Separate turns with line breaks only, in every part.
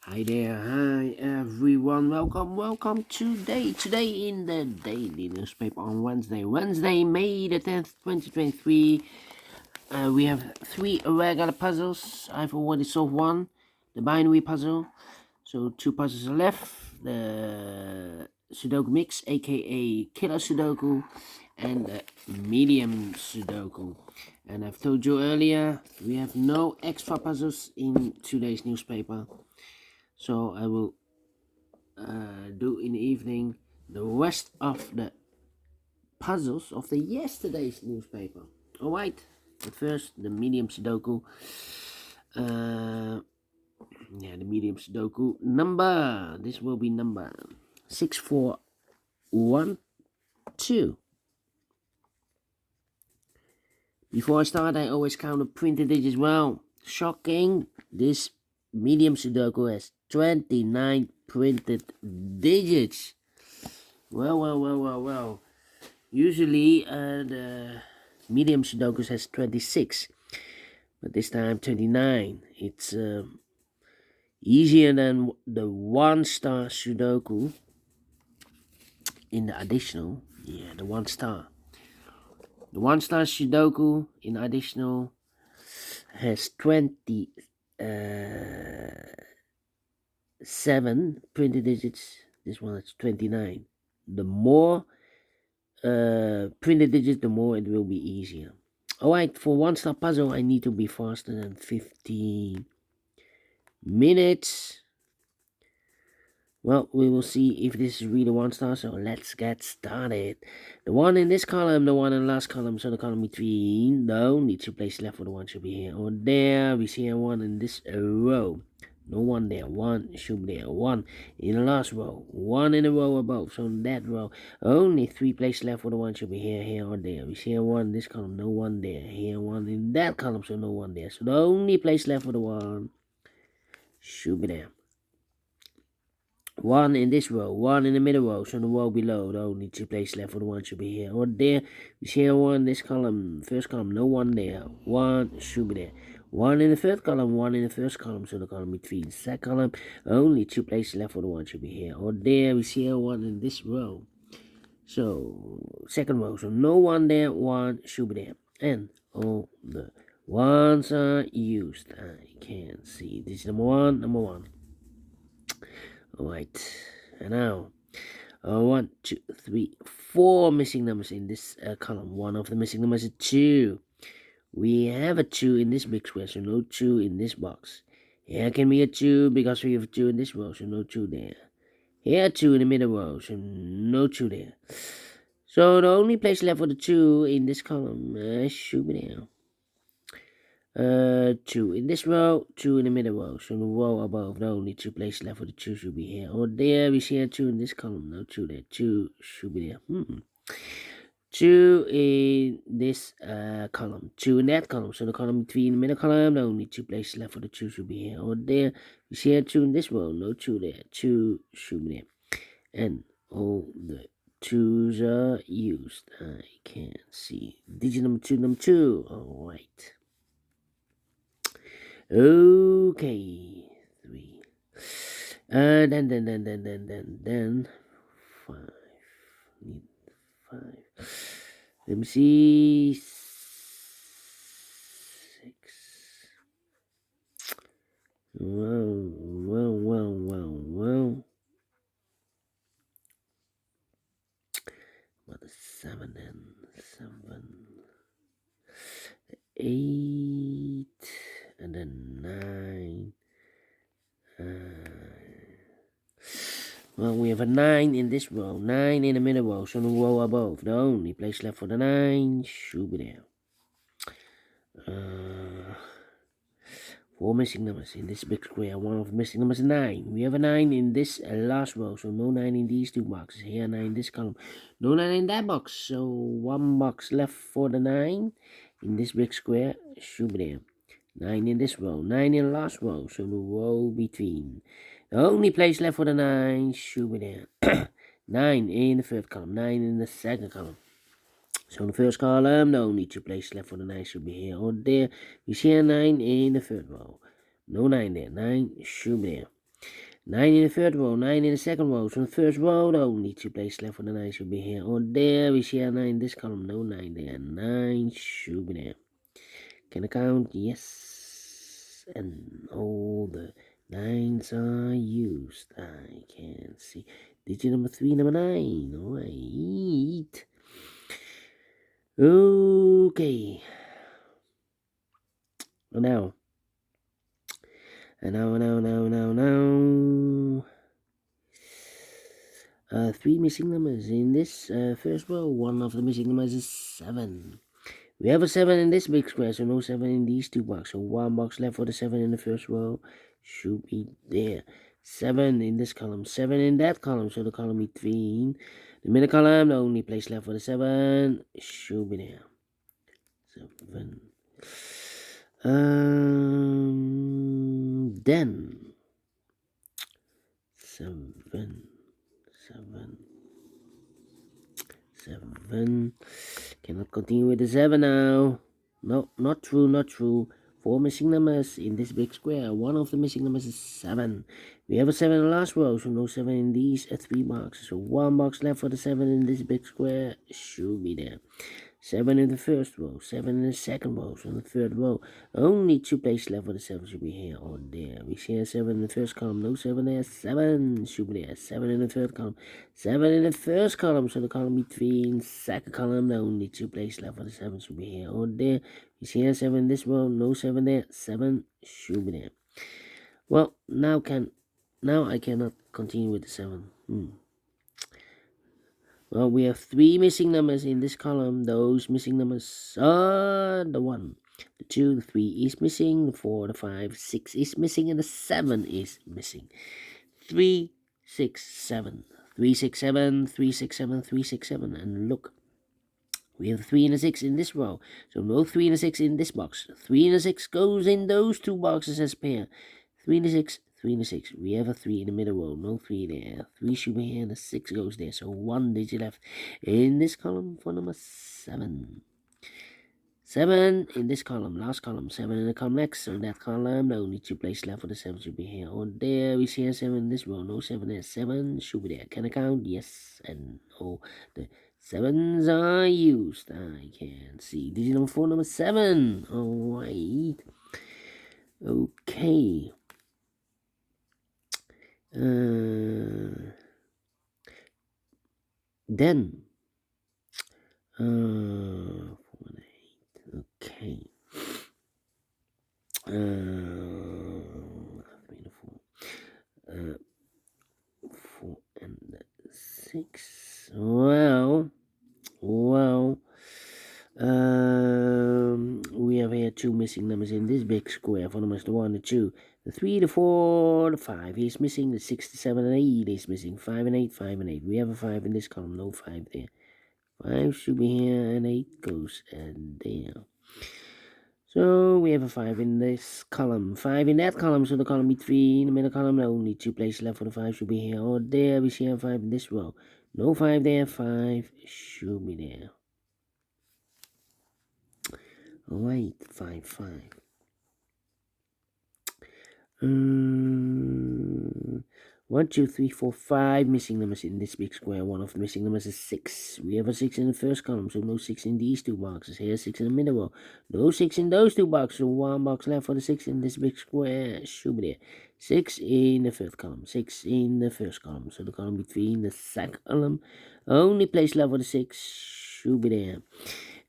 Hi there, hi everyone. Welcome today in the daily newspaper on Wednesday, May the 10th, 2023. We have three irregular puzzles. I've already solved one, the binary puzzle. So two puzzles are left: the Sudoku mix, aka Killer Sudoku, and the Medium Sudoku. And I've told you earlier, we have no extra puzzles in today's newspaper. So I will do in the evening the rest of the puzzles of the yesterday's newspaper. Alright, but first the medium Sudoku. The medium Sudoku number. This will be number 6412. Before I start, I always count the printed digits. Well, shocking. This medium Sudoku has 29 printed digits. Well. Usually, the medium Sudoku has 26, but this time 29. It's easier than the one-star Sudoku in the additional. Yeah, the one-star. The one-star Sudoku in additional has 27 printed digits. This one is 29. The more printed digits, the more it will be easier. Alright, for one star puzzle, I need to be faster than 15 minutes. Well, we will see if this is really one star, so let's get started. The one in this column, the one in the last column, so the column between, the only two places left for the one should be here or there. We see a one in this row. No one there. One should be there. One in the last row. One in the row above. So in that row, only three places left for the one should be here or there. We see a one in this column. No one there. Here one in that column. So no one there. So the only place left for the one should be there. One in this row. One in the middle row. So the row below. The only two places left for the one should be here or there. We see a one in this column. First column. No one there. One should be there. One in the third column, one in the first column, so the column between. Second column, only two places left for the one should be here or there. We see a one in this row. So, second row, so no one there, one should be there. And all the ones are used. I can see. This is number one. Alright, and now, 1, 2, 3, 4 missing numbers in this column. One of the missing numbers is 2. We have a 2 in this big square, so no 2 in this box. Here can be a 2 because we have 2 in this row, so no 2 there. Here 2 in the middle row, so no 2 there. So the only place left for the 2 in this column should be there. 2 in this row, 2 in the middle row, so the row above, the only 2 places left for the 2 should be here or there. We see a 2 in this column, no 2 there. 2 should be there. 2 in this column, 2 in that column, so the column between the middle column, the only 2 places left for the 2 should be here or there. We see a 2 in this row, no 2 there, 2 should be there. And all the 2's are used. I can see digit number 2. Alright. Okay. 3. Then 5. Need 5. Let me see. 6. Well. What is 7 then? 7. 8. And then 9. Well, we have a 9 in this row, 9 in the middle row, so the row above. The only place left for the 9 should be there. 4 missing numbers in this big square. One of the missing numbers is 9. We have a 9 in this last row, so no 9 in these two boxes. Here, 9 in this column. No 9 in that box, so one box left for the 9 in this big square should be there. 9 in this row, 9 in the last row, so the row between. The only place left for the 9 should be there. 9 in the third column, 9 in the second column. So in the first column, the only 2 places left for the 9 should be here or there. We see a 9 in the third row. No 9 there, 9 should be there. 9 in the third row, 9 in the second row. So in the first row, only 2 places left for the 9 should be here or there. We see a 9 in this column, no 9 there. 9 should be there. Can I count? Yes. And all the 9s are used. I can see. Digit number 3, number 9. Alright. Okay. Now. Three missing numbers in this first row. One of the missing numbers is 7. We have a 7 in this big square, so no 7 in these two boxes. So one box left for the 7 in the first row should be there. 7 in this column, 7 in that column, so the column between the middle column, the only place left for the 7 should be there. 7. Then 7. 7. Cannot continue with the 7 now. No, not true. 4 missing numbers in this big square. One of the missing numbers is 7. We have a 7 in the last row, so no 7 in these 3 boxes. So one box left for the 7 in this big square should be there. 7 in the first row, 7 in the second row, so in the third row. Only 2 places left for the 7 should be here or there. We see a 7 in the first column, no 7 there, 7 should be there. 7 in the third column, 7 in the first column, so the column between second column, only 2 places left for the 7 should be here or there. We see a 7 in this row, no 7 there, 7 should be there. Well, now I cannot continue with the 7. Well, we have 3 missing numbers in this column. Those missing numbers are the 1, the 2, the 3 is missing, the 4, the 5, 6 is missing, and the 7 is missing. 3, 6, 7. 3, 6, 7, 3, 6, 7, 3, 6, 7. And look, we have a 3 and a 6 in this row. So no 3 and a 6 in this box. 3 and a 6 goes in those two boxes as a pair. 3 and a 6. 3 and a 6. We have a 3 in the middle row. No 3 there. 3 should be here and the 6 goes there. So 1 digit left in this column for number 7. 7 in this column. Last column. 7 in the column next. So that column, the only 2 places left for the 7 should be here or there. We see a 7 in this row. No 7 there. 7 should be there. Can I count? Yes. And the 7s are used. I can see. Digit number 4, number 7. Alright. Okay. Then 4 and 8. Okay. 3 and 4. 4 and 6. Well. We have here 2 missing numbers in this big square. For numbers the 1, the 2, the 3, the 4, the 5 is missing. The 6, the 7, and 8 is missing. 5 and 8, 5 and 8. We have a 5 in this column. No 5 there. 5 should be here, and 8 goes and there. So we have a 5 in this column, 5 in that column, so the column between the middle column, only 2 places left for the 5 should be here or there. We see a 5 in this row. No 5 there, 5 should be there. Alright, 5, 5. 1, 2, 3, 4, 5 missing numbers in this big square. One of the missing numbers is 6. We have a 6 in the first column, so no 6 in these two boxes. Here, 6 in the middle row. No 6 in those two boxes, so 1 box left for the 6 in this big square. Should be there. 6 in the third column, 6 in the first column, so the column between the second column. Only place left for the 6 should be there.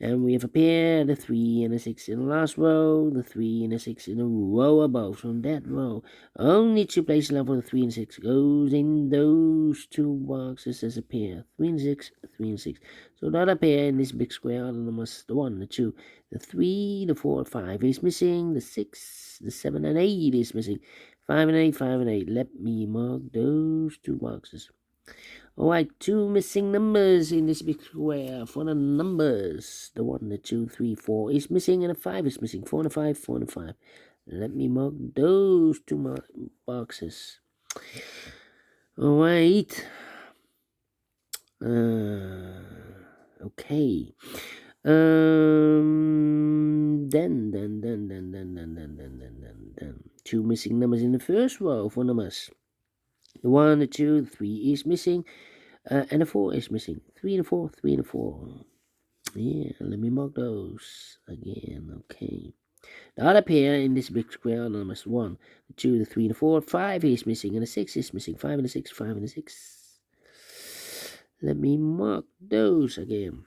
And we have a pair, the 3 and the 6 in the last row, the 3 and the 6 in the row above. So in that row, only 2 places left for the 3 and 6 goes in those two boxes as a pair. 3 and 6, 3 and 6. So the other pair in this big square are the numbers, the 1, the 2, the 3, the 4, 5 is missing, the 6, the 7 and 8 is missing. 5 and 8, 5 and 8. Let me mark those two boxes. Alright, 2 missing numbers in this big square. For the numbers, the 1, the 2, 3, 4 is missing, and the 5 is missing. 4 and a 5, 4 and a 5. Let me mark those two boxes. Alright. Okay. Then. 2 missing numbers in the first row for numbers The 1, the 2, the 3 is missing, and the 4 is missing. 3 and 4, 3 and 4. Yeah, let me mark those again. Okay. The other pair in this big square anonymous 1, the 2, the 3, the 4, 5 is missing, and the 6 is missing. 5 and the 6, 5 and the 6. Let me mark those again.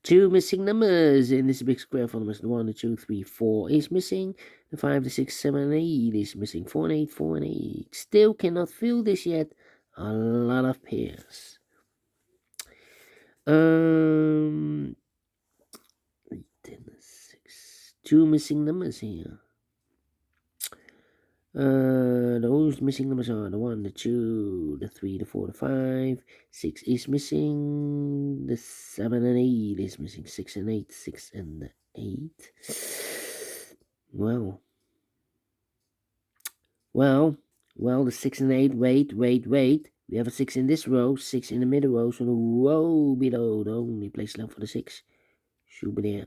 2 missing numbers in this big square anonymous. The 1, the 2, 3, 4 is missing. The 5, the 6, 7, and 8 is missing. 4 and 8, 4 and 8. Still cannot fill this yet. A lot of pairs. 10 and 6. 2 missing numbers here. Those missing numbers are the 1, the 2, the 3, the 4, the 5. 6 is missing. The 7 and 8 is missing. 6 and 8. 6 and 8. Well, the 6 and 8. Wait. We have a 6 in this row, 6 in the middle row, so the row below, the only place left for the 6 should be there.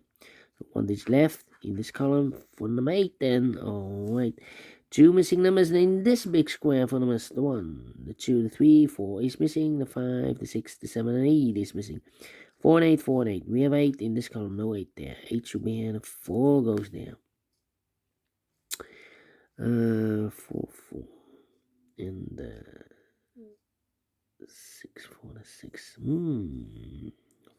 So 1 is left in this column for number 8 then. Alright. 2 missing numbers in this big square for numbers. The 1, the 2, the 3, 4 is missing. The 5, the 6, the 7, and 8 is missing. 4 and 8, 4 and 8. We have 8 in this column, no 8 there. 8 should be here, and 4 goes there. 4, 4. And 6, 4, and 6.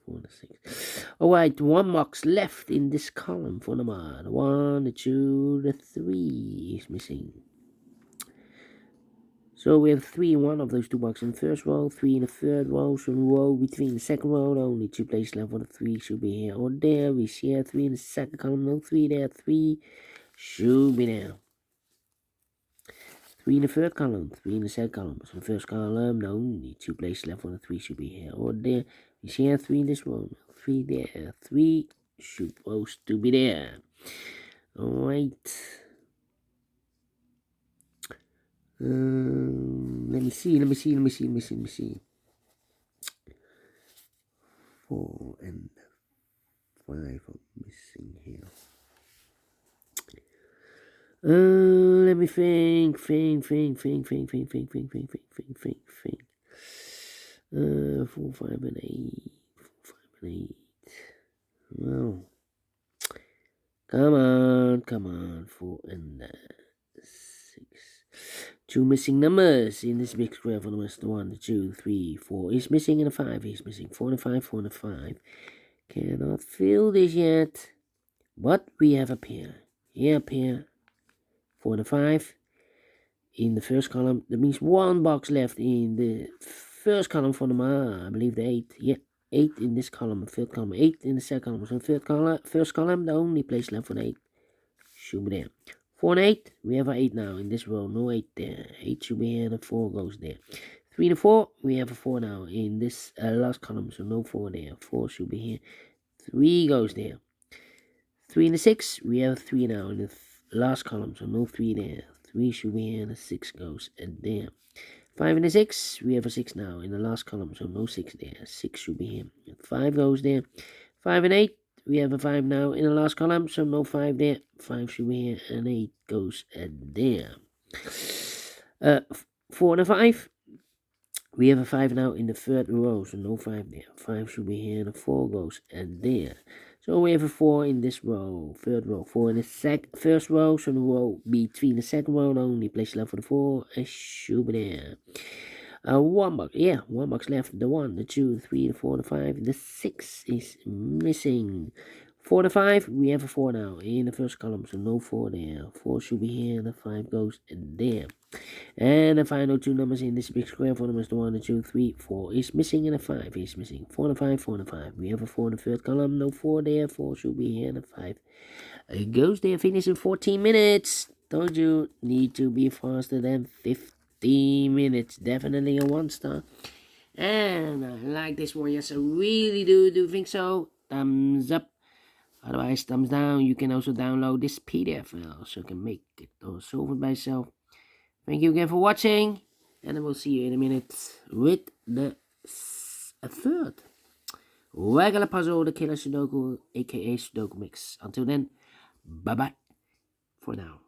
4 and 6. Alright, 1 box left in this column for number 1, the 2, the 3 is missing. So we have 3 in one of those 2 boxes in the first row, 3 in the third row. So the row between the second row, the only 2 places left for the 3 should be here or there. We share 3 in the second column, no 3 there. 3 should be there. 3 in the third column, 3 in the second column. So the first column, the only 2 places left for the 3 should be here or there. We share 3 in this row, 3 there. 3 supposed to be there. Alright. Let me see. 4 and 5 are missing here. Let me think. 4, 5 and 8. 4, 5 and 8. Well, come on. 4 and 6. 2 missing numbers in this big square for the rest. 1, 2, 3, 4 is missing, and a 5 is missing. 4 and 5, 4 and 5. Cannot fill this yet. But we have a pair. Here a pair. 4 and 5 in the first column. That means 1 box left in the first column for the I believe the 8. Yeah, 8 in this column, third column. 8 in the second column. So first column, the only place left for the 8 should be there. 4 and 8, we have an 8 now in this row, no 8 there. 8 should be here, and a 4 goes there. 3 and 4, we have a 4 now in this last column, so no 4 there. 4 should be here, 3 goes there. 3 and 6, we have a 3 now in the last column, so no 3 there. 3 should be here, and a 6 goes there. 5 and 6, we have a 6 now in the last column, so no 6 there. 6 should be here, 5 goes there. 5 and 8, we have a 5 now in the last column, so no 5 there. 5 should be here, and 8 goes there. 4 and 5, we have a 5 now in the third row, so no 5 there. 5 should be here, and a 4 goes there. So we have a 4 in this row, third row. 4 in the first row, so the row between the second row, the only place left for the 4 should be there. 1 box, 1 box left. The 1, the 2, the 3, the 4, the 5, the 6 is missing. 4 to 5, we have a 4 now in the first column, so no 4 there. 4 should be here, and the 5 goes there. And the final 2 numbers in this big square for numbers, the 1, the 2, 3, 4 is missing, and the 5 is missing. 4 to 5, 4 to 5. We have a 4 in the third column, no 4 there. 4 should be here, and the 5 goes there. Finish in 14 minutes. Told you, need to be faster than 15 minutes. Definitely a 1 star. And I like this one. Yes, I really do think so. Thumbs up. Otherwise, thumbs down. You can also download this PDF file so you can make it or solve it by yourself. Thank you again for watching, and I will see you in a minute with the third regular puzzle, the Killer Sudoku, aka Sudoku Mix. Until then, bye bye for now.